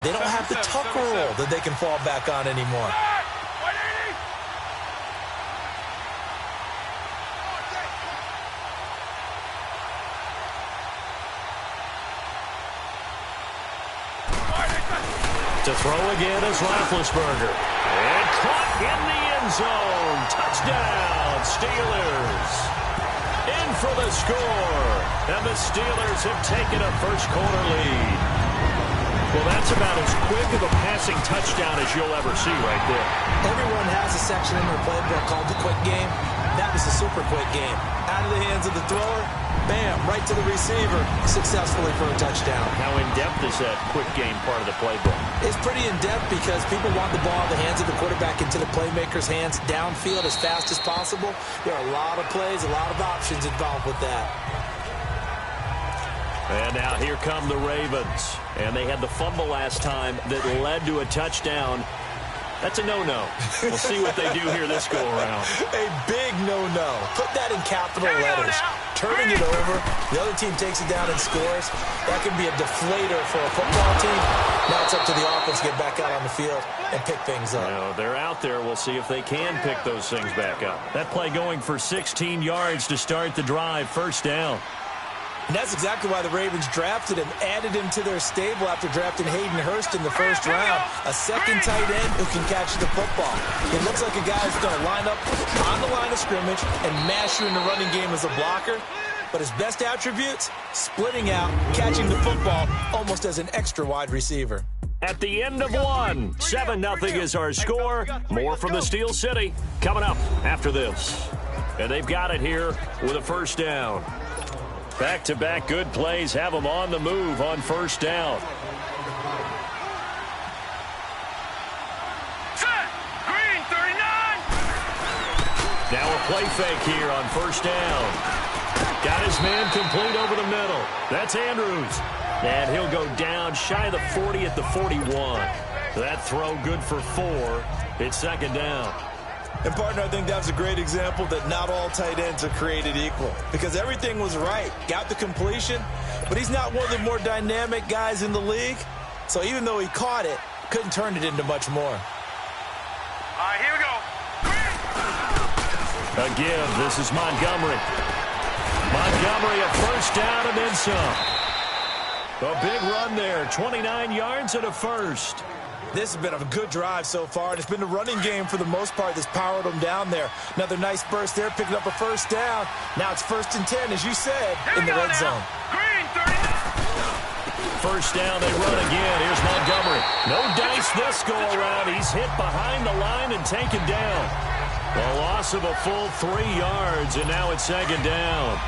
They don't have the tuck rule that they can fall back on anymore. To throw again is Roethlisberger. And caught in the end zone. Touchdown, Steelers. In for the score. And the Steelers have taken a first-quarter lead. Well, that's about as quick of a passing touchdown as you'll ever see right there. Everyone has a section in their playbook called the quick game. That was a super quick game. Out of the hands of the thrower, bam, right to the receiver, successfully for a touchdown. How in-depth is that quick game part of the playbook? It's pretty in-depth because people want the ball in the hands of the quarterback into the playmaker's hands downfield as fast as possible. There are a lot of plays, a lot of options involved with that. And now here come the Ravens. And they had the fumble last time that led to a touchdown. That's a no-no. We'll see what they do here this go-around. A big no-no. Put that in capital letters. Turning it over, the other team takes it down and scores. That can be a deflator for a football team. Now it's up to the offense to get back out on the field and pick things up. Well, they're out there. We'll see if they can pick those things back up. That play going for 16 yards to start the drive. First down. And that's exactly why the Ravens drafted him, added him to their stable after drafting Hayden Hurst in the first round. A second tight end who can catch the football. It looks like a guy who's going to line up on the line of scrimmage and mash you in the running game as a blocker. But his best attributes, splitting out, catching the football almost as an extra wide receiver. At the end of one, 7-0 is our score. More from the Steel City coming up after this. And they've got it here with a first down. Back-to-back good plays have them on the move on first down. Green 39. Now a play fake here on first down. Got his man complete over the middle. That's Andrews. And he'll go down shy of the 40 at the 41. That throw good for 4. It's second down. And, partner, I think that was a great example that not all tight ends are created equal because everything was right. Got the completion, but he's not one of the more dynamic guys in the league. So even though he caught it, couldn't turn it into much more. All right, here we go. A give. This is Montgomery. Montgomery, a first down and then some. A big run there. 29 yards and a first. This has been a good drive so far, and it's been the running game for the most part that's powered them down there. Another nice burst there, picking up a first down. Now it's 1st and 10, as you said, in the red zone. Green 39. First down, they run again. Here's Montgomery. No dice this go-around. He's hit behind the line and taken down. A loss of a full 3 yards, and now it's second down.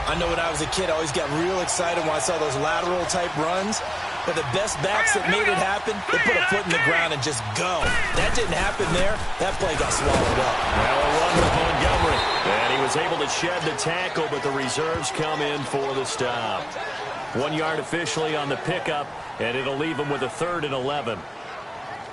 I know when I was a kid, I always got real excited when I saw those lateral-type runs. But the best backs that made it happen, they put a foot in the ground and just go. That didn't happen there. That play got swallowed up. Now a run with Montgomery. And he was able to shed the tackle, but the reserves come in for the stop. 1 yard officially on the pickup, and it'll leave him with a 3rd and 11.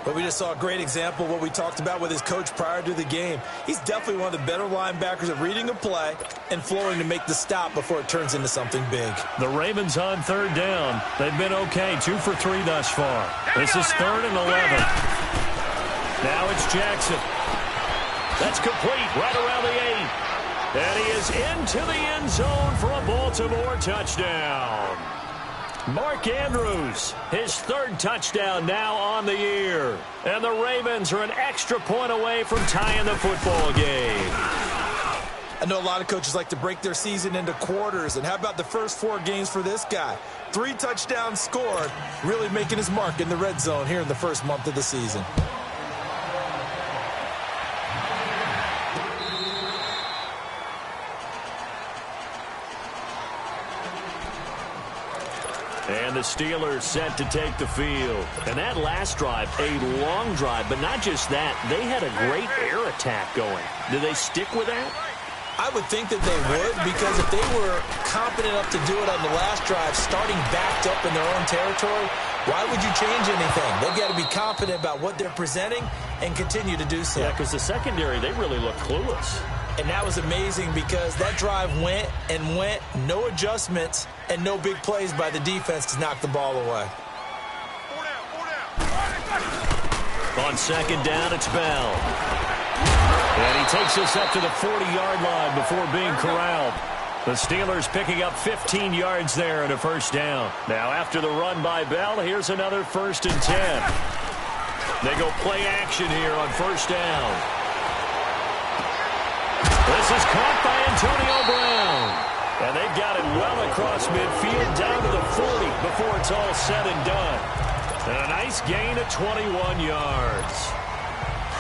But we just saw a great example of what we talked about with his coach prior to the game. He's definitely one of the better linebackers at reading a play and flowing to make the stop before it turns into something big. The Ravens on 3rd down. They've been okay, 2 for 3 thus far. This is 3rd and 11. Now it's Jackson. That's complete right around the 8. And he is into the end zone for a Baltimore touchdown. Mark Andrews, his 3rd touchdown now on the year. And the Ravens are an extra point away from tying the football game. I know a lot of coaches like to break their season into quarters. And how about the first 4 games for this guy? 3 touchdowns scored, really making his mark in the red zone here in the first month of the season. And the Steelers set to take the field. And that last drive, a long drive, but not just that. They had a great air attack going. Do they stick with that? I would think that they would, because if they were competent enough to do it on the last drive, starting backed up in their own territory, why would you change anything? They've got to be confident about what they're presenting and continue to do so. Yeah, because the secondary, they really looked clueless. And that was amazing because that drive went and went, no adjustments and no big plays by the defense to knock the ball away. 4 down, 4 On second down, it's Bell. And he takes us up to the 40-yard line before being corralled. The Steelers picking up 15 yards there and a first down. Now after the run by Bell, here's another 1st and 10. They go play action here on first down. This is caught by Antonio Brown. And they've got it well across midfield down to the 40 before it's all said and done. And a nice gain of 21 yards.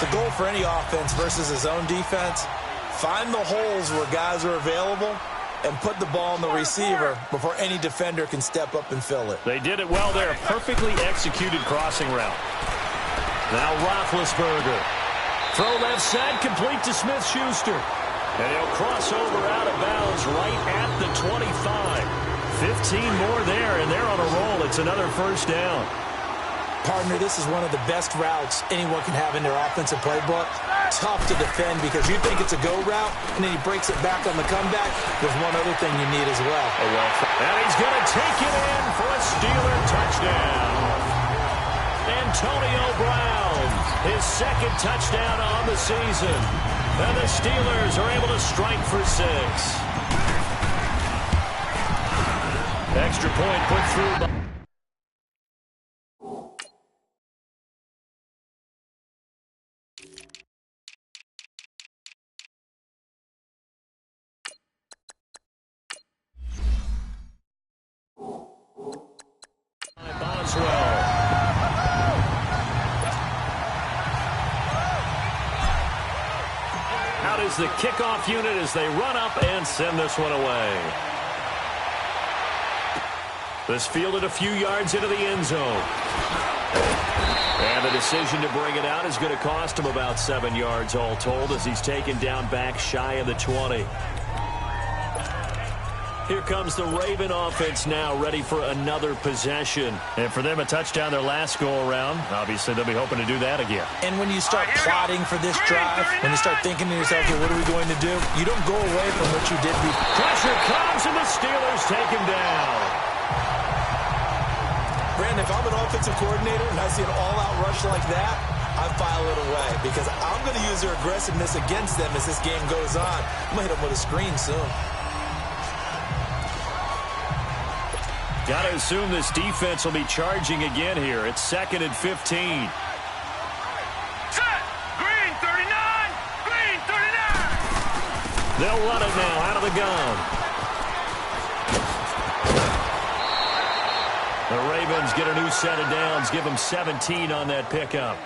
The goal for any offense versus his own defense, find the holes where guys are available and put the ball on the receiver before any defender can step up and fill it. They did it well there. A perfectly executed crossing route. Now Roethlisberger. Throw left side, complete to Smith-Schuster. And he'll cross over out of bounds right at the 25. 15 more there, and they're on a roll. It's another first down. Partner, this is one of the best routes anyone can have in their offensive playbook. Tough to defend because you think it's a go route, and then he breaks it back on the comeback. There's one other thing you need as well. And he's going to take it in for a Steeler touchdown. Antonio Brown, his 2nd touchdown on the season. And the Steelers are able to strike for 6. Extra point put through by out is the kickoff unit as they run up and send this one away. This fielded a few yards into the end zone. And the decision to bring it out is going to cost him about 7 yards all told as he's taken down back shy of the 20. Here comes the Raven offense now, ready for another possession. And for them, a touchdown their last go-around. Obviously, they'll be hoping to do that again. And when you start plotting for this drive, when you start thinking to yourself, okay, what are we going to do? You don't go away from what you did before. Pressure comes, and the Steelers take him down. Brandon, if I'm an offensive coordinator and I see an all-out rush like that, I file it away because I'm going to use their aggressiveness against them as this game goes on. I'm going to hit them with a screen soon. Got to assume this defense will be charging again here. It's 2nd and 15. Set. Green 39. Green 39. They'll run it now out of the gun. The Ravens get a new set of downs. Give them 17 on that pickup.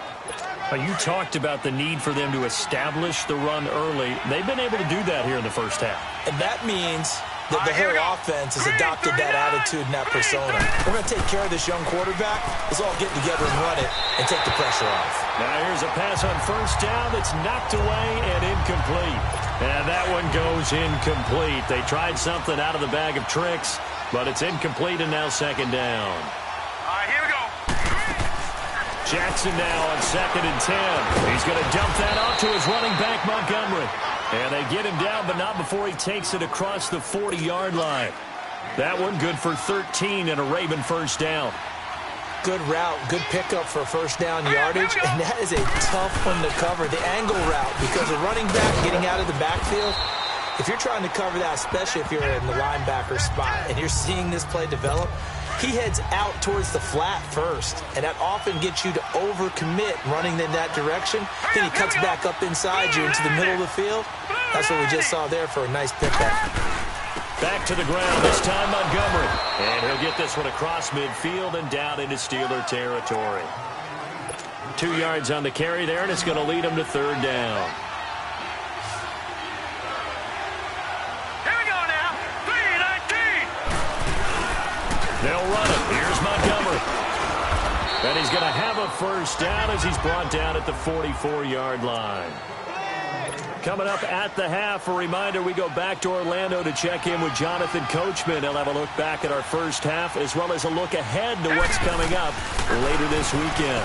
You talked about the need for them to establish the run early. They've been able to do that here in the first half. And that means that the whole offense has adopted that attitude and that persona. We're going to take care of this young quarterback. Let's all get together and run it and take the pressure off. Now here's a pass on first down that's knocked away and incomplete. And that one goes incomplete. They tried something out of the bag of tricks, but it's incomplete and now 2nd down. All right, here we go. Jackson now on 2nd and 10. He's going to dump that off to his running back, Montgomery. And they get him down, but not before he takes it across the 40-yard line. That one good for 13 and a Raven first down. Good route, good pickup for first down yardage, and that is a tough one to cover. The angle route, because a running back getting out of the backfield, if you're trying to cover that, especially if you're in the linebacker spot and you're seeing this play develop, he heads out towards the flat first, and that often gets you to overcommit running in that direction. Then he cuts back up inside you into the middle of the field. That's what we just saw there for a nice pickup. Back to the ground, this time Montgomery. And he'll get this one across midfield and down into Steeler territory. 2 yards on the carry there, and it's going to lead him to 3rd down. Here we go now. 3-19. They'll run it. Here's Montgomery. And he's going to have a first down as he's brought down at the 44-yard line. Coming up at the half, a reminder, we go back to Orlando to check in with Jonathan Coachman. He'll have a look back at our first half as well as a look ahead to what's coming up later this weekend.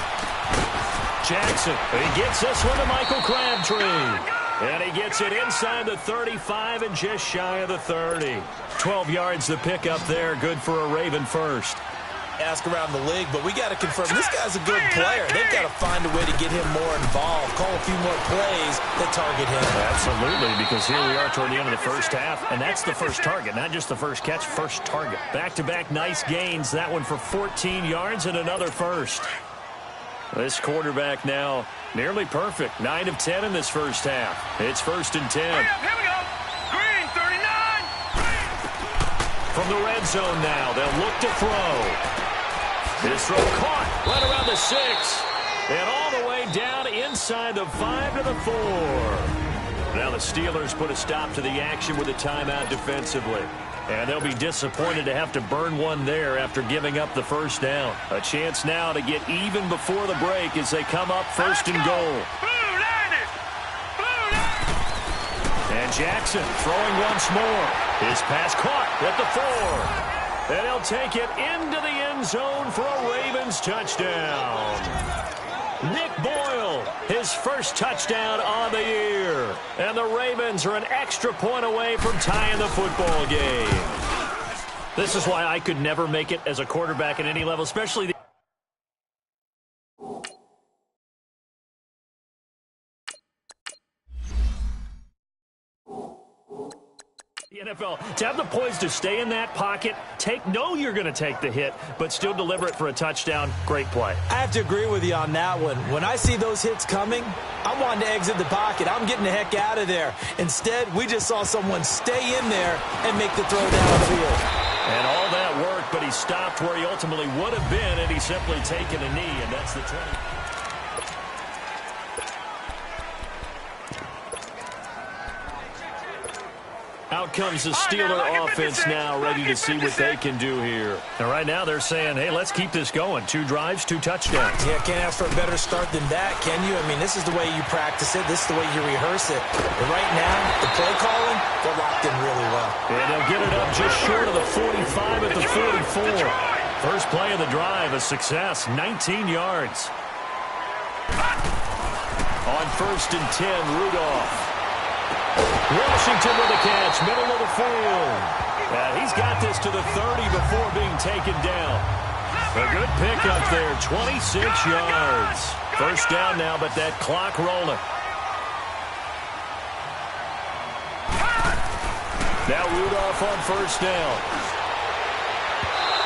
Jackson, he gets this one to Michael Crabtree. And he gets it inside the 35 and just shy of the 30. 12 yards the pickup there, good for a Raven first. ask around the league, but we got to confirm this guy's a good player. They've got to find a way to get him more involved, call a few more plays that target him. Absolutely, because here we are toward the end of the first half, and that's the first target, not just the first catch, first target. Back-to-back nice gains, that one for 14 yards and another first. This quarterback now nearly perfect, 9 of 10 in this first half. It's 1st and 10. Here we go. Green, 39. From the red zone now, they'll look to throw. This throw caught right around the 6. And all the way down inside the 5 to the 4. Now the Steelers put a stop to the action with a timeout defensively. And they'll be disappointed to have to burn one there after giving up the first down. A chance now to get even before the break as they come up 1st and goal. And Jackson throwing once more. His pass caught at the 4. And he'll take it into the end zone for a Ravens touchdown. Nick Boyle, his first touchdown on the year. And the Ravens are an extra point away from tying the football game. This is why I could never make it as a quarterback at any level, especially the NFL. To have the poise to stay in that pocket, know you're going to take the hit, but still deliver it for a touchdown. Great play. I have to agree with you on that one. When I see those hits coming, I'm wanting to exit the pocket. I'm getting the heck out of there. Instead, we just saw someone stay in there and make the throw downfield. And all that work, but he stopped where he ultimately would have been, and he's simply taken a knee, and that's the 20. Out comes the Steeler offense now, ready to see what they can do here. And right now they're saying, hey, let's keep this going. 2 drives, 2 touchdowns. Yeah, can't ask for a better start than that, can you? I mean, this is the way you practice it. This is the way you rehearse it. But right now, the play calling, they're locked in really well. And they'll get it up just short of the 45 at the 44. First play of the drive, a success, 19 yards. On 1st and 10, Rudolph. Washington with a catch, middle of the field. And he's got this to the 30 before being taken down. A good pickup there, 26 yards. First down now, but that clock rolling. Now Rudolph on 1st down.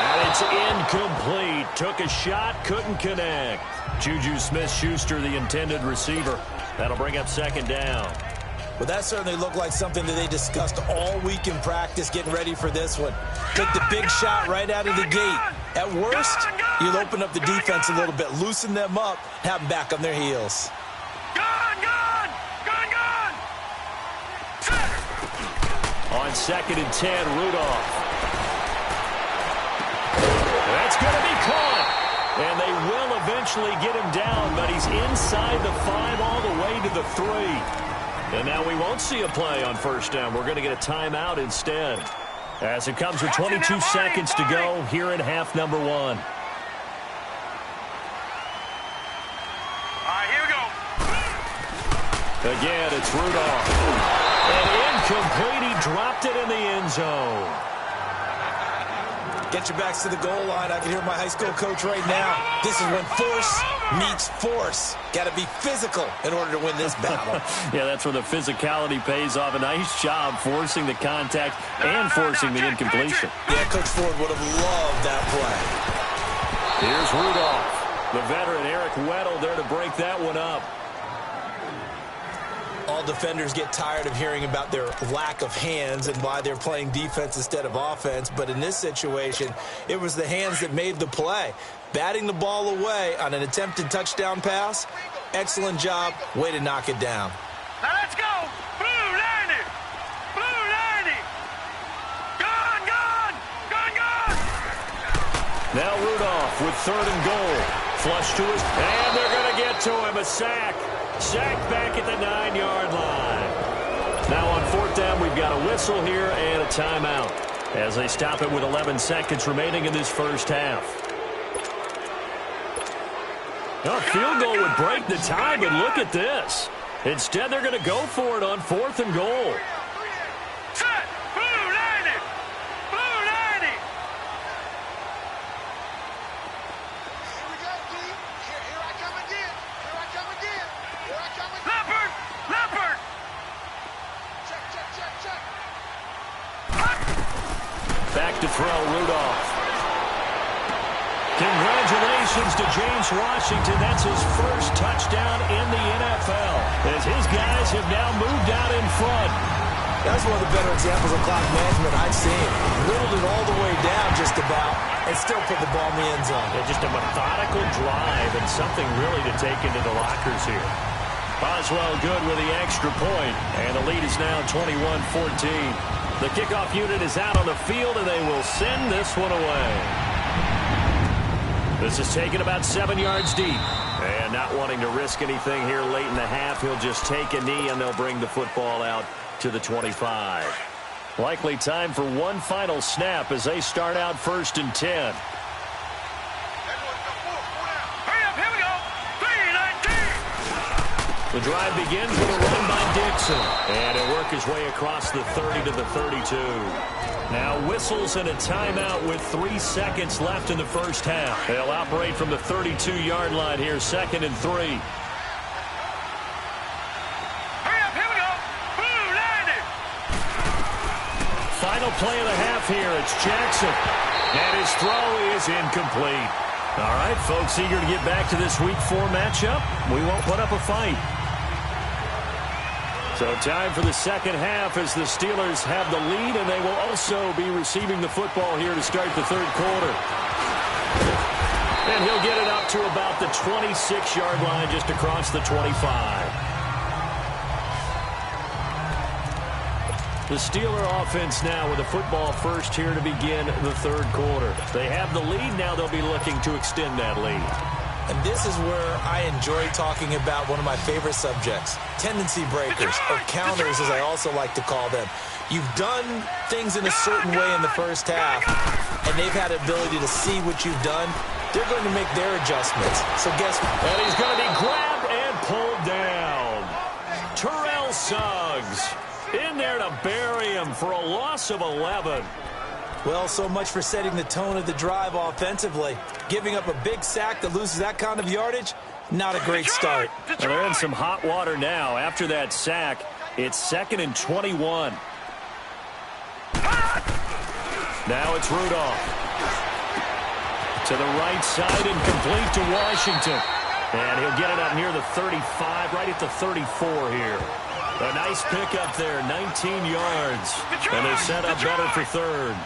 And it's incomplete. Took a shot, couldn't connect. Juju Smith-Schuster, the intended receiver. That'll bring up 2nd down. Well, that certainly looked like something that they discussed all week in practice, getting ready for this one. Take the big shot right out of the gate. At worst, you'll open up the defense a little bit, loosen them up, have them back on their heels. On 2nd and 10, Rudolph. That's going to be caught. And they will eventually get him down, but he's inside the 5 all the way to the 3. And now we won't see a play on 1st down. We're going to get a timeout instead. As it comes with 22 seconds to go here in half number 1. All right, here we go. Again, it's Rudolph. And incomplete. He dropped it in the end zone. Get your backs to the goal line. I can hear my high school coach right now. This is when force meets force. Got to be physical in order to win this battle. Yeah, that's where the physicality pays off. A nice job forcing the contact and forcing the incompletion. Yeah, Coach Ford would have loved that play. Here's Rudolph. The veteran Eric Weddle there to break that one up. All defenders get tired of hearing about their lack of hands and why they're playing defense instead of offense. But in this situation, it was the hands that made the play. Batting the ball away on an attempted touchdown pass. Excellent job. Way to knock it down. Now let's go. Blue 90. Blue 90. Gone. Now Rudolph with 3rd and goal. Flush to his, and they're going to get to him. A sack. Sacked back at the 9-yard line. Now on 4th down, we've got a whistle here and a timeout as they stop it with 11 seconds remaining in this first half. A field goal would break the tie, but look at this. Instead, they're going to go for it on 4th and goal. Set. Blue 90. Blue 90. Back to throw, Rudolph. Congratulations to James Washington. That's his first touchdown in the NFL, as his guys have now moved out in front. That's one of the better examples of clock management I've seen. Whittled it all the way down just about and still put the ball in the end zone. Yeah, just a methodical drive and something really to take into the lockers here. Boswell good with the extra point, and the lead is now 21-14. The kickoff unit is out on the field, and they will send this one away. This is taken about 7 yards deep. And not wanting to risk anything here late in the half, he'll just take a knee, and they'll bring the football out to the 25. Likely time for one final snap as they start out 1st and 10. Here we go. 3-19. The drive begins with a run by Dixon. And he'll work his way across the 30 to the 32. Now whistles and a timeout with 3 seconds left in the first half. They'll operate from the 32-yard line here, 2nd and 3. Hurry up, here we go. Blue, 90. Final play of the half here. It's Jackson. And his throw is incomplete. All right, folks, eager to get back to this Week 4 matchup. We won't put up a fight. So time for the second half as the Steelers have the lead, and they will also be receiving the football here to start the third quarter. And he'll get it up to about the 26-yard line, just across the 25. The Steeler offense now with the football first here to begin the third quarter. They have the lead. Now they'll be looking to extend that lead. And this is where I enjoy talking about one of my favorite subjects, tendency breakers, or counters as I also like to call them. You've done things in a certain way in the first half, and they've had the ability to see what you've done. They're going to make their adjustments. So guess what? And he's going to be grabbed and pulled down. Terrell Suggs in there to bury him for a loss of 11. Well, so much for setting the tone of the drive offensively. Giving up a big sack that loses that kind of yardage, not a great start. Well, they're in some hot water now. After that sack, it's 2nd and 21. Now it's Rudolph. To the right side and complete to Washington. And he'll get it up near the 35, right at the 34 here. A nice pickup there, 19 yards. And they're set up better for third.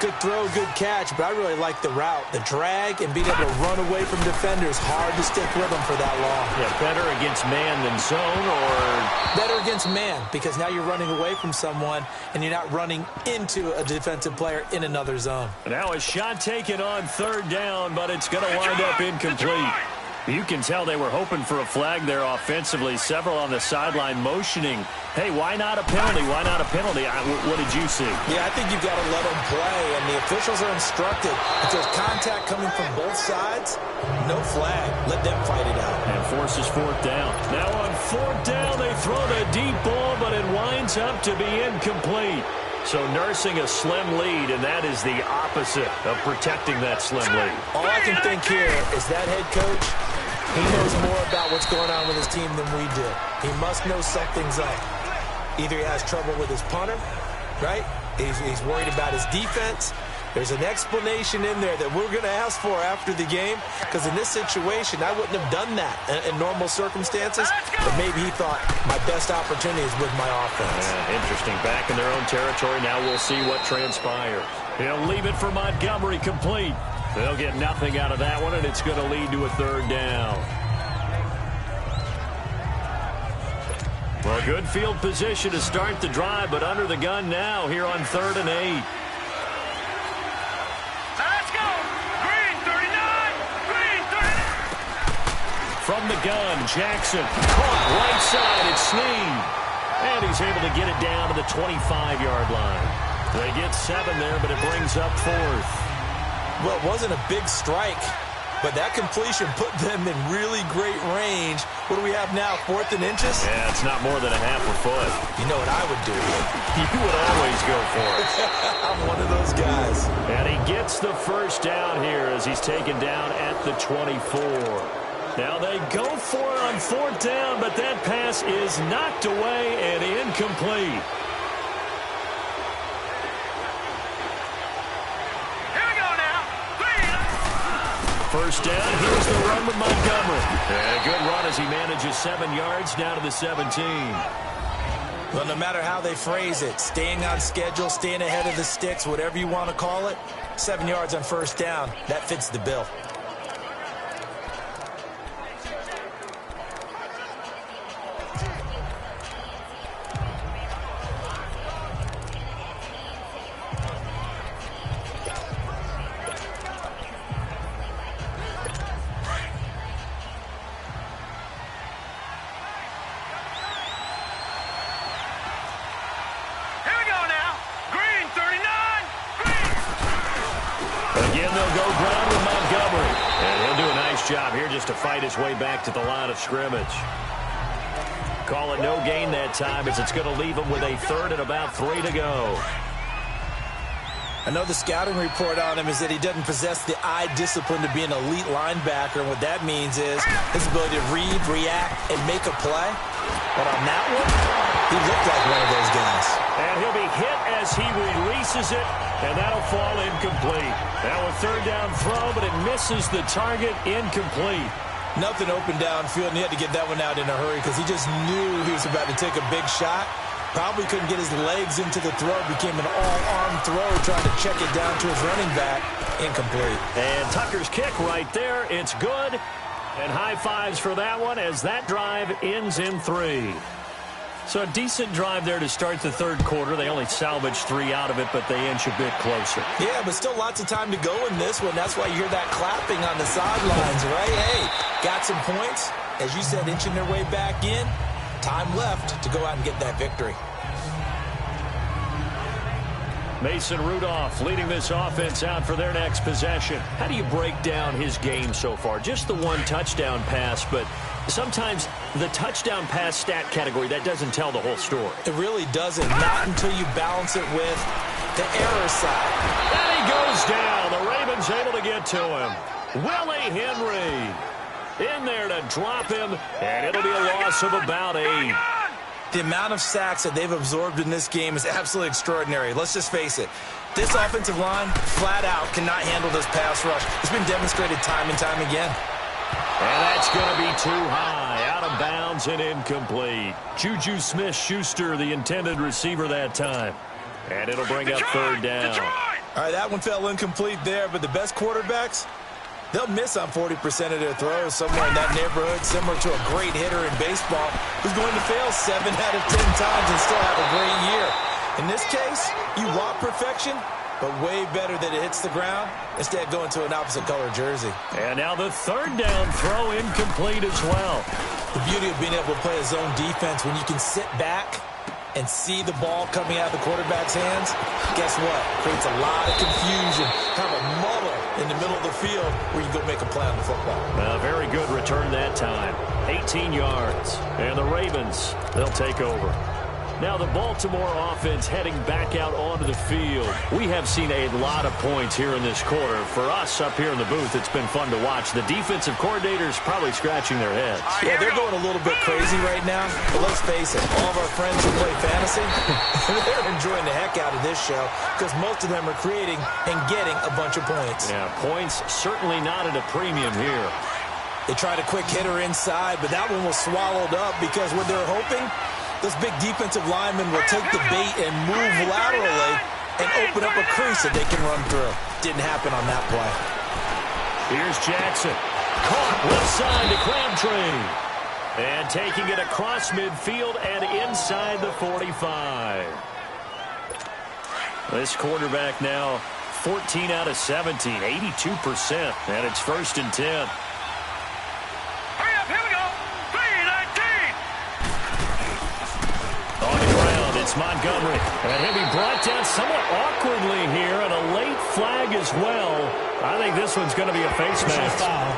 Good throw, good catch, but I really like the route. The drag and being able to run away from defenders, hard to stick with them for that long. Yeah, better against man than zone, or? Better against man, because now you're running away from someone and you're not running into a defensive player in another zone. Now a shot taken on 3rd down, but it's going to wind up incomplete. You can tell they were hoping for a flag there offensively. Several on the sideline motioning. Hey, why not a penalty? Why not a penalty? What did you see? Yeah, I think you've got to let them play, and the officials are instructed. If there's contact coming from both sides, no flag. Let them fight it out. And forces 4th down. Now on 4th down, they throw the deep ball, but it winds up to be incomplete. So nursing a slim lead, and that is the opposite of protecting that slim lead. All I can think here is that head coach, he knows more about what's going on with his team than we do. He must know something's up. Either he has trouble with his punter, right? He's worried about his defense. There's an explanation in there that we're going to ask for after the game, because in this situation, I wouldn't have done that in normal circumstances, but maybe he thought my best opportunity is with my offense. Yeah, interesting. Back in their own territory. Now we'll see what transpires. He'll leave it for Montgomery complete. They'll get nothing out of that one, and it's going to lead to a 3rd down. Well, good field position to start the drive, but under the gun now here on 3rd and 8. Let's go. Green, 39. Green, 39. From the gun, Jackson caught right side. It's Snead. And he's able to get it down to the 25-yard line. They get 7 there, but it brings up 4th. Well, it wasn't a big strike, but that completion put them in really great range. What do we have now, 4th and inches? Yeah, it's not more than a half a foot. You know what I would do? You would always go for it. I'm one of those guys. And he gets the first down here as he's taken down at the 24. Now they go for it on 4th down, but that pass is knocked away and incomplete. first down. Here's the run with Montgomery. And a good run as he manages 7 yards down to the 17. Well, no matter how they phrase it, staying on schedule, staying ahead of the sticks, whatever you want to call it, 7 yards on first down, that fits the bill. Again, they'll go ground with Montgomery. And he'll do a nice job here just to fight his way back to the line of scrimmage. Call it no gain that time as it's going to leave him with a third and about 3 to go. I know the scouting report on him is that he doesn't possess the eye discipline to be an elite linebacker. And what that means is his ability to read, react, and make a play. But on that one, he looked like one of those guys. And he'll be hit as he releases it, and that'll fall incomplete. Now a third down throw, but it misses the target, incomplete. Nothing open downfield, and he had to get that one out in a hurry because he just knew he was about to take a big shot. Probably couldn't get his legs into the throw. Became an all-arm throw, trying to check it down to his running back. Incomplete. And Tucker's kick right there. It's good. And high fives for that one as that drive ends in 3. So a decent drive there to start the third quarter. They only salvaged 3 out of it, but they inch a bit closer. Yeah, but still lots of time to go in this one. That's why you hear that clapping on the sidelines, right? Hey, got some points. As you said, inching their way back in. Time left to go out and get that victory. Mason Rudolph leading this offense out for their next possession. How do you break down his game so far? Just the one touchdown pass, but sometimes the touchdown pass stat category, that doesn't tell the whole story. It really doesn't. Not until you balance it with the error side. And he goes down. The Ravens able to get to him. Willie Henry in there to drop him, and it'll be a loss of about 8. The amount of sacks that they've absorbed in this game is absolutely extraordinary. Let's just face it. This offensive line, flat out, cannot handle this pass rush. It's been demonstrated time and time again. And that's going to be too high, out of bounds and incomplete. Juju Smith-Schuster, the intended receiver that time. And it'll bring up third down. All right, that one fell incomplete there, but the best quarterbacks, they'll miss on 40% of their throws, somewhere in that neighborhood, similar to a great hitter in baseball who's going to fail 7 out of 10 times and still have a great year. In this case, you want perfection, but way better that it hits the ground instead of going to an opposite color jersey. And now the third down throw incomplete as well. The beauty of being able to play a zone defense when you can sit back and see the ball coming out of the quarterback's hands, guess what? Creates a lot of confusion, kind of a muddle in the middle of the field where you go make a play on the football. Very good return that time. 18 yards. And the Ravens, they'll take over. Now the Baltimore offense heading back out onto the field. We have seen a lot of points here in this quarter. For us up here in the booth, it's been fun to watch. The defensive coordinators probably scratching their heads. Yeah, they're going a little bit crazy right now. But let's face it, all of our friends who play fantasy, they're enjoying the heck out of this show because most of them are creating and getting a bunch of points. Yeah, points certainly not at a premium here. They tried a quick hitter inside, but that one was swallowed up because what they're hoping, those big defensive linemen will take the bait and move laterally and open up a crease that they can run through. Didn't happen on that play. Here's Jackson. Caught left side to Crabtree. And taking it across midfield and inside the 45. This quarterback now 14 out of 17, 82%. And it's 1st and 10. Hurry up, here we go. 3:19. On the ground, it's Montgomery. And he'll be brought down somewhat awkwardly here, and a late flag as well. I think this one's going to be a face mask. Foul.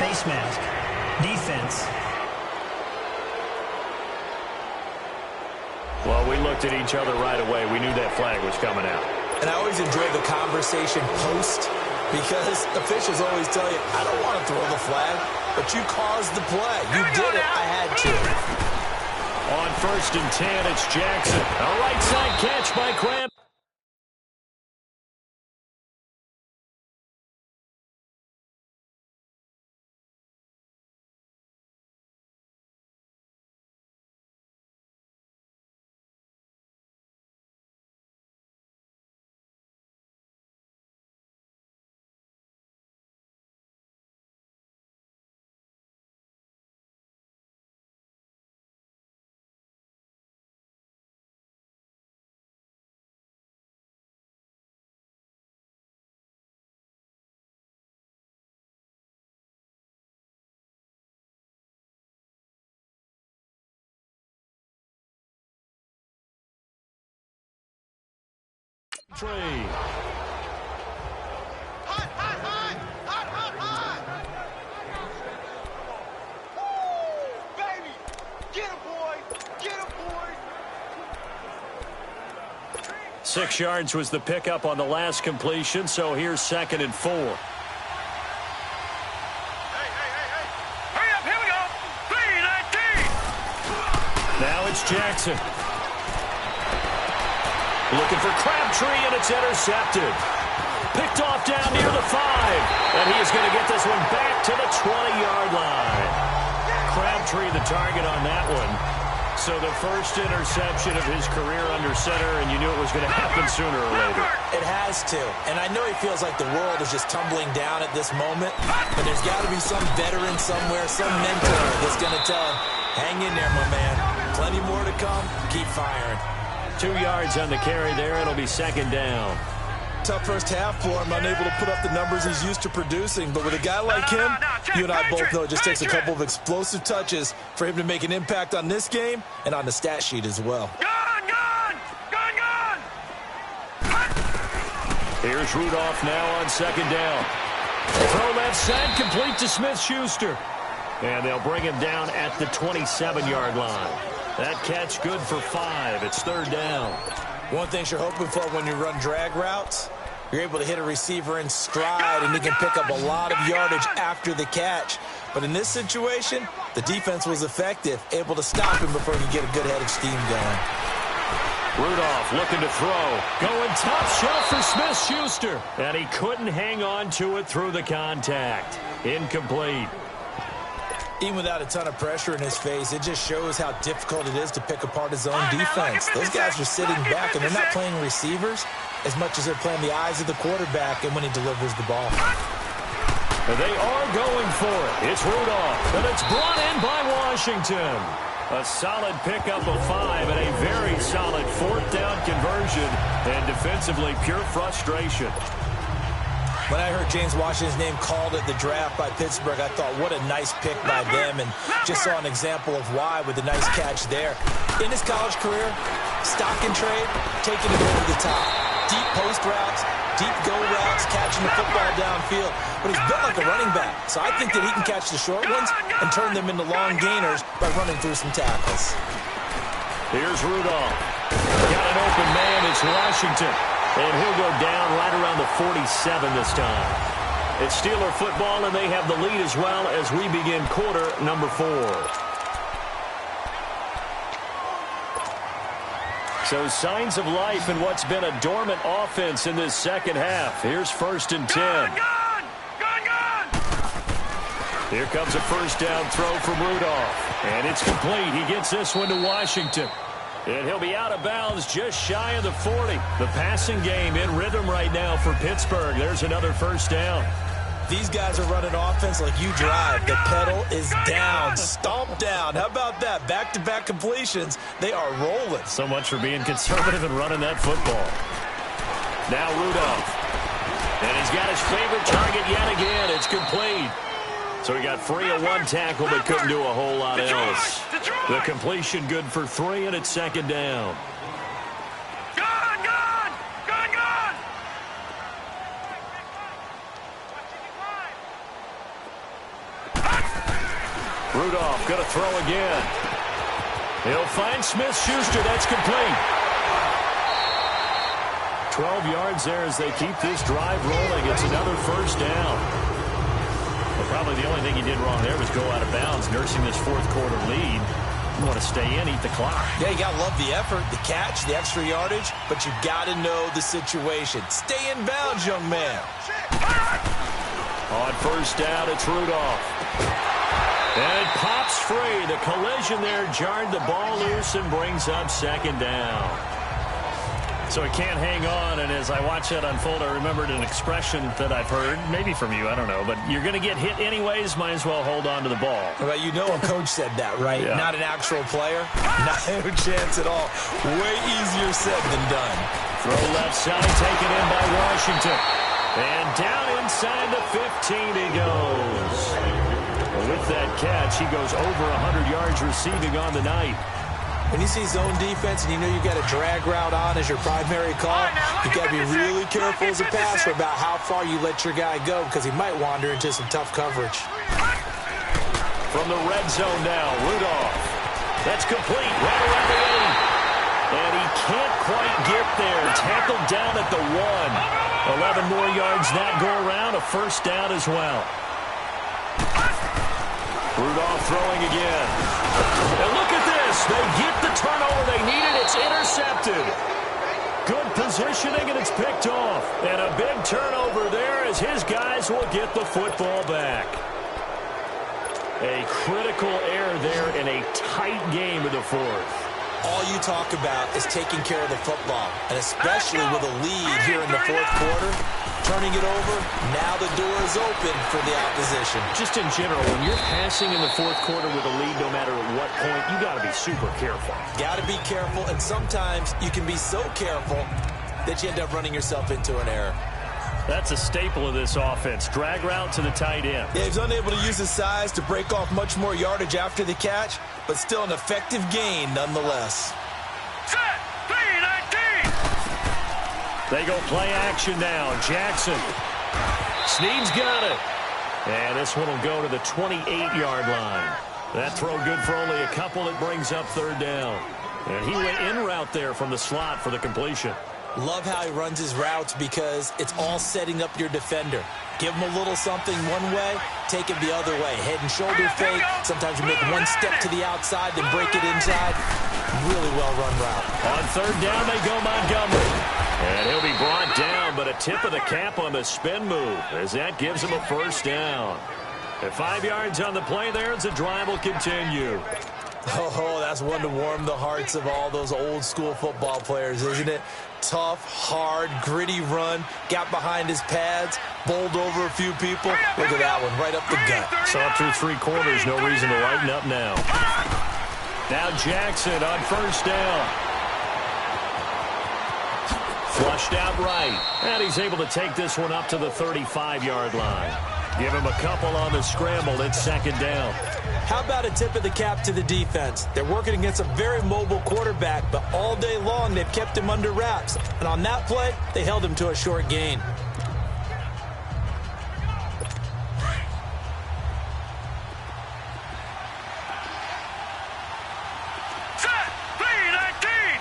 Face mask. Defense. Well, we looked at each other right away. We knew that flag was coming out. And I always enjoy the conversation post because officials always tell you, I don't want to throw the flag, but you caused the play. You did it. I had to. On 1st and 10, it's Jackson. A right side catch by Crabtree. Tree. Hot, hot, hot! Hot, hot, hot! Woo! Baby! Get him, boy! Get him, boy! 6 yards was the pickup on the last completion, so here's 2nd and 4. Hey! Hurry up, here we go! 3-19! Now it's Jackson. Looking for Crabtree, and it's intercepted. Picked off down near the 5. And he is going to get this one back to the 20-yard line. Crabtree the target on that one. So the first interception of his career under center, and you knew it was going to happen sooner or later. It has to. And I know he feels like the world is just tumbling down at this moment. But there's got to be some veteran somewhere, some mentor that's going to tell him, hang in there, my man. Plenty more to come. Keep firing. 2 yards on the carry there. It'll be 2nd down. Tough first half for him, unable to put up the numbers he's used to producing. But with a guy like him, you and I both know it just takes a couple of explosive touches for him to make an impact on this game and on the stat sheet as well. Gone! Here's Rudolph now on 2nd down. Throw left side, complete to Smith-Schuster. And they'll bring him down at the 27-yard line. That catch good for 5. It's 3rd down. One thing you're hoping for when you run drag routes, you're able to hit a receiver in stride, and he can pick up a lot of yardage after the catch. But in this situation, the defense was effective, able to stop him before he could get a good head of steam going. Rudolph looking to throw. Going top shelf for Smith-Schuster. And he couldn't hang on to it through the contact. Incomplete. Even without a ton of pressure in his face, it just shows how difficult it is to pick apart his own defense. Those guys are sitting back, and they're not playing receivers as much as they're playing the eyes of the quarterback and when he delivers the ball. And they are going for it. It's Rudolph, and it's brought in by Washington. A solid pickup of 5 and a very solid 4th down conversion, and defensively pure frustration. When I heard James Washington's name called at the draft by Pittsburgh, I thought, what a nice pick by them, and just saw an example of why with a nice catch there. In his college career, stock and trade, taking it over the top. Deep post routes, deep go routes, catching the football downfield. But he's built like a running back, so I think that he can catch the short ones and turn them into long gainers by running through some tackles. Here's Rudolph. Got an open man. It's Washington. And he'll go down right around the 47 this time. It's Steeler football, and they have the lead as well as we begin quarter number 4. So signs of life in what's been a dormant offense in this second half. Here's 1st and 10. Here comes a first down throw from Rudolph. And it's complete. He gets this one to Washington. And he'll be out of bounds just shy of the 40. The passing game in rhythm right now for Pittsburgh. There's another first down. These guys are running offense like you drive. The pedal is down, stomped down. How about that? Back-to-back completions. They are rolling. So much for being conservative and running that football. Now Rudolph. And he's got his favorite target yet again. It's complete. So he got free of one tackle but couldn't do a whole lot else. The completion good for 3, and it's 2nd down. Rudolph going to throw again. He'll find Smith-Schuster. That's complete. 12 yards there as they keep this drive rolling. It's another first down. Well, probably the only thing he did wrong there was go out of bounds, nursing this 4th quarter lead. You want to stay in, eat the clock. Yeah, you got to love the effort, the catch, the extra yardage, but you got to know the situation. Stay in bounds, young man. On first down, it's Rudolph. And it pops free. The collision there jarred the ball loose and brings up 2nd down. So he can't hang on, and as I watch that unfold, I remembered an expression that I've heard, maybe from you, I don't know, but you're going to get hit anyways, might as well hold on to the ball. Well, you know a coach said that, right? Yeah. Not an actual player. No chance at all. Way easier said than done. Throw left side, taken in by Washington. And down inside the 15 he goes. With that catch, he goes over 100 yards receiving on the night. When you see zone defense and you know you've got a drag route on as your primary call, you've got to be really careful as a passer about how far you let your guy go because he might wander into some tough coverage. From the red zone now, Rudolph. That's complete right around the 8. And he can't quite get there. Tackled down at the 1. 11 more yards that go around. A first down as well. Rudolph throwing again. And look at this. They get the turnover they needed. It's intercepted. Good positioning, and it's picked off. And a big turnover there as his guys will get the football back. A critical error there in a tight game of the fourth. All you talk about is taking care of the football, and especially with a lead here in the fourth quarter, turning it over, now the door is open for the opposition. Just in general, when you're passing in the fourth quarter with a lead, no matter at what point, you got to be super careful. Got to be careful, and sometimes you can be so careful that you end up running yourself into an error. That's a staple of this offense. Drag route to the tight end. Yeah, he's unable to use his size to break off much more yardage after the catch, but still an effective gain nonetheless. Set, 3-19. They go play action now. Jackson. Snead's got it. And this one will go to the 28-yard line. That throw good for only a couple. It brings up third down. And he went in route there from the slot for the completion. Love how he runs his routes because it's all setting up your defender. Give him a little something one way, take him the other way. Head and shoulder fake. Sometimes you make one step to the outside, then break it inside. Really well-run route. On third down, they go Montgomery. And he'll be brought down, but a tip of the cap on the spin move as that gives him a first down. At 5 yards on the play there as the drive will continue. Oh, that's one to warm the hearts of all those old-school football players, isn't it? Tough, hard, gritty run, got behind his pads, bowled over a few people. Look at that one, right up the gut. Saw it through 3 quarters, no reason to lighten up now. Now Jackson on first down. Flushed out right, and he's able to take this one up to the 35-yard line. Give him a couple on the scramble. It's second down. How about a tip of the cap to the defense? They're working against a very mobile quarterback, but all day long they've kept him under wraps. And on that play, they held him to a short gain. Set, 3-19.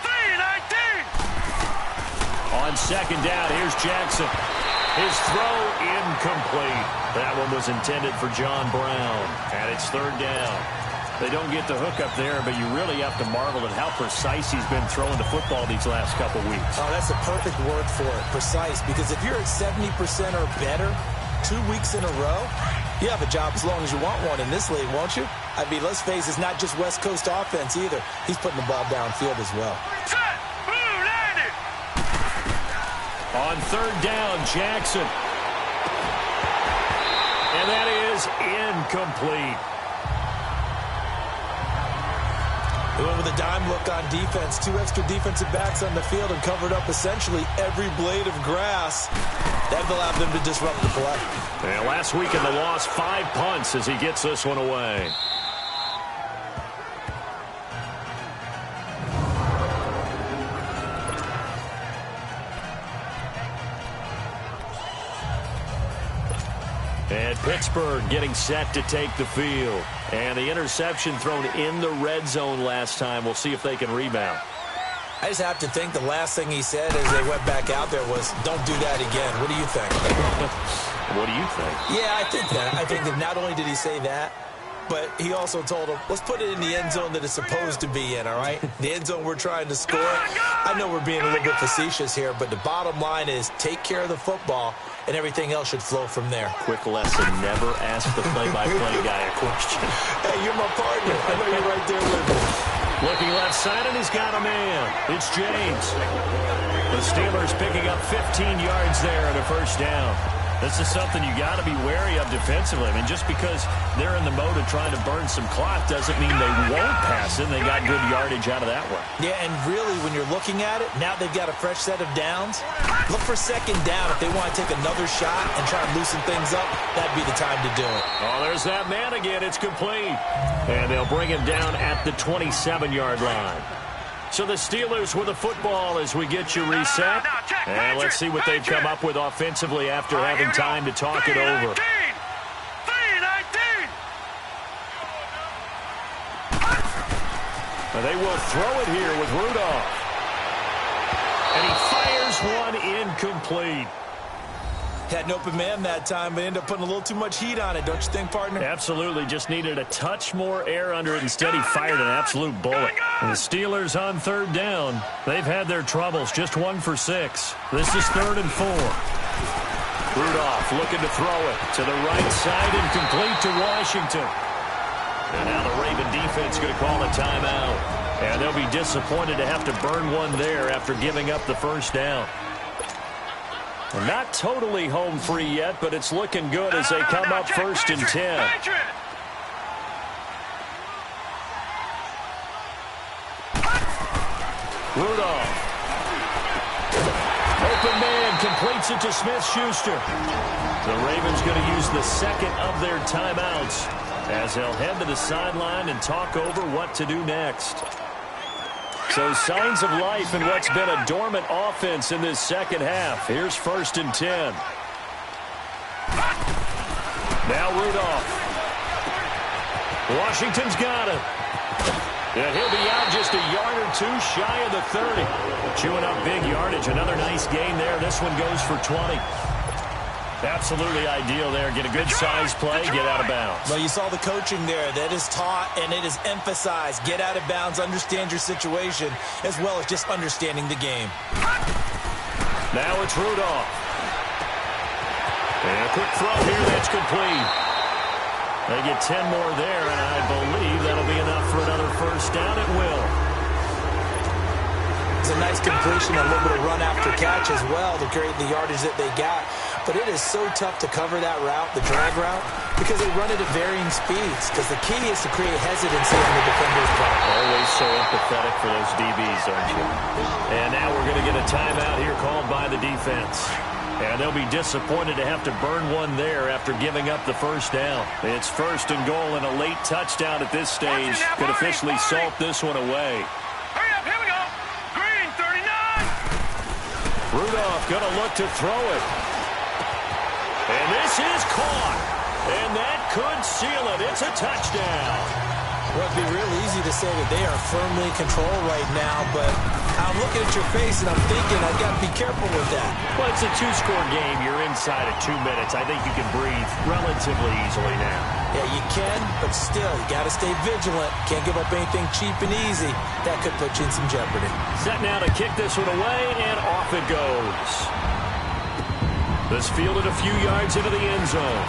3-19. On second down, here's Jackson. His throw incomplete. That one was intended for John Brown. And it's third down. They don't get the hook up there, but you really have to marvel at how precise he's been throwing the football these last couple weeks. Oh, that's a perfect word for it, precise. Because if you're at 70% or better 2 weeks in a row, you have a job as long as you want one in this league, won't you? I mean, let's face it, it's not just West Coast offense either. He's putting the ball downfield as well. Set, blue landed. On third down, Jackson. And that is incomplete. They went with a dime look on defense. 2 extra defensive backs on the field and covered up essentially every blade of grass. That allowed them to disrupt the play. And last week in the loss, 5 punts as he gets this one away. And Pittsburgh getting set to take the field. And the interception thrown in the red zone last time. We'll see if they can rebound. I just have to think the last thing he said as they went back out there was, don't do that again. What do you think? What do you think? Yeah, I think that. I think that not only did he say that, but he also told him, let's put it in the end zone that it's supposed to be in, all right? The end zone we're trying to score. I know we're being a little bit facetious here, but the bottom line is take care of the football, and everything else should flow from there. Quick lesson, never ask the play-by-play guy a question. Hey, you're my partner. I know you're right there with me. Looking left side, and he's got a man. It's James. The Steelers picking up 15 yards there and a first down. This is something you got to be wary of defensively. I mean, just because they're in the mode of trying to burn some clock doesn't mean they won't pass it. They got good yardage out of that one. Yeah, and really, when you're looking at it, now they've got a fresh set of downs. Look for second down if they want to take another shot and try and loosen things up. That'd be the time to do it. Oh, there's that man again. It's complete. And they'll bring him down at the 27-yard line. So the Steelers with the football as we get you reset. And let's see what they've come up with offensively after having time to talk it over. They will throw it here with Rudolph. And he fires one incomplete. Had an open man that time, but ended up putting a little too much heat on it, don't you think, partner? Absolutely. Just needed a touch more air under it. Instead, he fired an absolute bullet. And the Steelers on third down. They've had their troubles. Just 1 for 6. This is 3rd and 4. Rudolph looking to throw it to the right side and complete to Washington. And now the Raven defense going to call a timeout. And they'll be disappointed to have to burn one there after giving up the first down. Well, not totally home free yet, but it's looking good as they come up 1st and 10. Rudolph. Open man completes it to Smith-Schuster. The Ravens going to use the second of their timeouts as they'll head to the sideline and talk over what to do next. So signs of life in what's been a dormant offense in this second half. Here's 1st and 10. Now Rudolph. Washington's got it. And he'll be out just a yard or two shy of the 30. Chewing up big yardage. Another nice gain there. This one goes for 20. Absolutely ideal there. Get a good size play, get out of bounds. Well, you saw the coaching there. That is taught and it is emphasized. Get out of bounds, understand your situation, as well as just understanding the game. Now it's Rudolph. And a quick throw here, that's complete. They get 10 more there, and I believe that'll be enough for another first down. It will. It's a nice completion, a little bit of run after catch as well to create the yardage that they got. But it is so tough to cover that route, the drag route, because they run it at varying speeds. Because the key is to create hesitancy on the defender's part. Always so empathetic for those DBs, aren't you? And now we're going to get a timeout here called by the defense. And they'll be disappointed to have to burn one there after giving up the first down. It's 1st and goal and a late touchdown at this stage could officially salt this one away. Hurry up, here we go. Green, 39. Rudolph going to look to throw it. And this is caught. And that could seal it. It's a touchdown. Well, it'd be real easy to say that they are firmly in control right now, but I'm looking at your face and I'm thinking I've got to be careful with that. Well, it's a 2-score game. You're inside of 2 minutes. I think you can breathe relatively easily now. Yeah, you can, but still, you got to stay vigilant. Can't give up anything cheap and easy. That could put you in some jeopardy. Set now to kick this one away, and off it goes. This fielded a few yards into the end zone.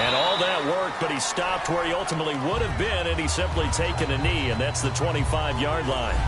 And all that work, but he stopped where he ultimately would have been, and he's simply taken a knee, and that's the 25-yard line.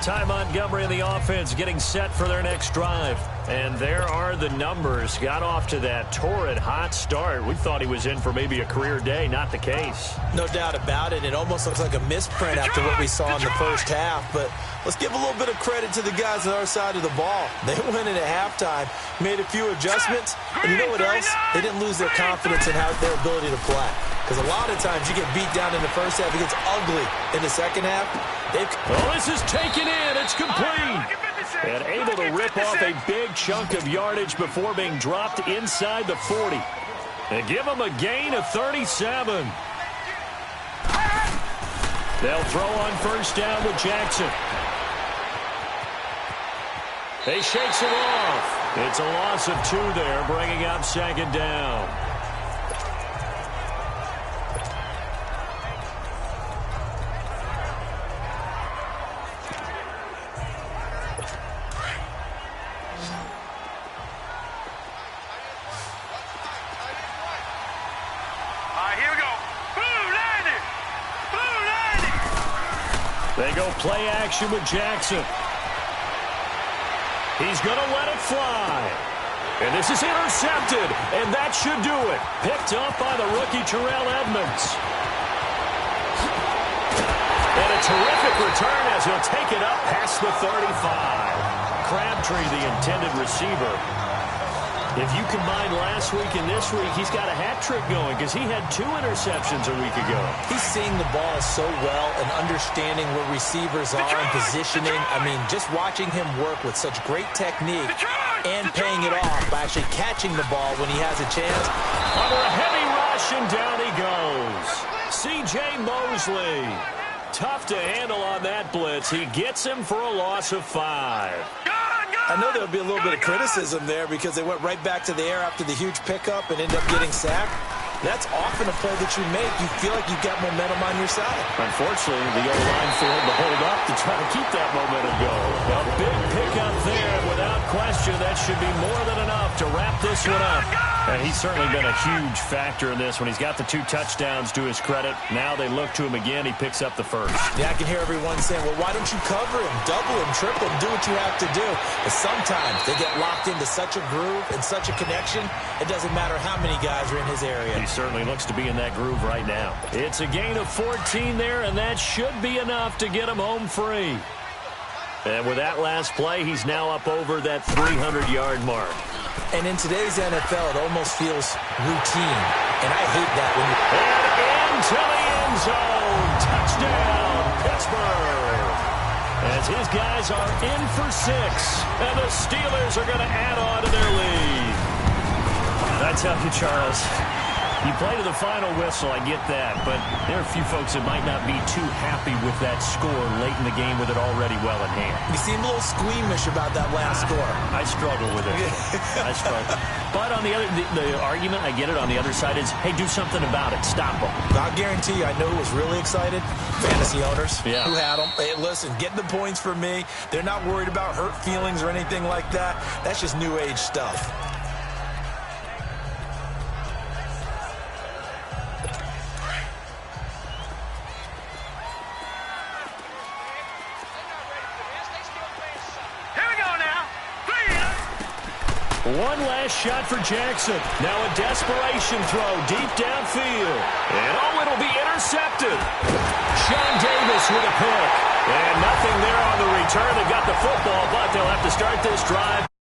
Ty Montgomery and the offense getting set for their next drive. And there are the numbers. Got off to that torrid hot start. We thought he was in for maybe a career day. Not the case. No doubt about it. It almost looks like a misprint after what we saw in the first half. But let's give a little bit of credit to the guys on our side of the ball. They went in at halftime, made a few adjustments. And you know what else? They didn't lose their confidence in their ability to play. Because a lot of times you get beat down in the first half. It gets ugly in the second half. Well, this is taken in. It's complete. And able to rip off a big chunk of yardage before being dropped inside the 40. They give him a gain of 37. They'll throw on first down with Jackson. He shakes it off. It's a loss of 2 there, bringing up second down. They go play action with Jackson. He's going to let it fly. And this is intercepted, and that should do it. Picked up by the rookie Terrell Edmonds. And a terrific return as he'll take it up past the 35. Crabtree, the intended receiver. If you combine last week and this week, he's got a hat trick going because he had 2 interceptions a week ago. He's seeing the ball so well and understanding where receivers are and positioning. I mean, just watching him work with such great technique and paying it off by actually catching the ball when he has a chance. Under a heavy rush, and down he goes. C.J. Mosley. Tough to handle on that blitz. He gets him for a loss of 5. I know there'll be a little bit of criticism there because they went right back to the air after the huge pickup and ended up getting sacked. That's often a play that you make. You feel like you've got momentum on your side. Unfortunately, the O-line failed to hold up to try to keep that momentum going. A big pickup there. Without question, that should be more than enough to wrap this one up. And he's certainly been a huge factor in this one. He's got the 2 touchdowns to his credit. Now they look to him again. He picks up the first. Yeah, I can hear everyone saying, well, why don't you cover him, double him, triple him, do what you have to do. But sometimes they get locked into such a groove and such a connection, it doesn't matter how many guys are in his area. He certainly looks to be in that groove right now. It's a gain of 14 there, and that should be enough to get him home free. And with that last play, he's now up over that 300-yard mark. And in today's NFL, it almost feels routine. And I hate that when you... And into the end zone. Touchdown, Pittsburgh. As his guys are in for 6. And the Steelers are going to add on to their lead. I tell you, Charles, you play to the final whistle, I get that, but there are a few folks that might not be too happy with that score late in the game with it already well in hand. You seem a little squeamish about that last score. I struggle with it. I struggle. But on the other, the argument, I get it, on the other side is, hey, do something about it. Stop them. I'll guarantee you, I know who was really excited. Fantasy owners who had them. Hey, listen, get the points for me. They're not worried about hurt feelings or anything like that. That's just new age stuff. One last shot for Jackson. Now a desperation throw deep downfield. And it'll be intercepted. Sean Davis with a pick. And nothing there on the return. They've got the football, but they'll have to start this drive.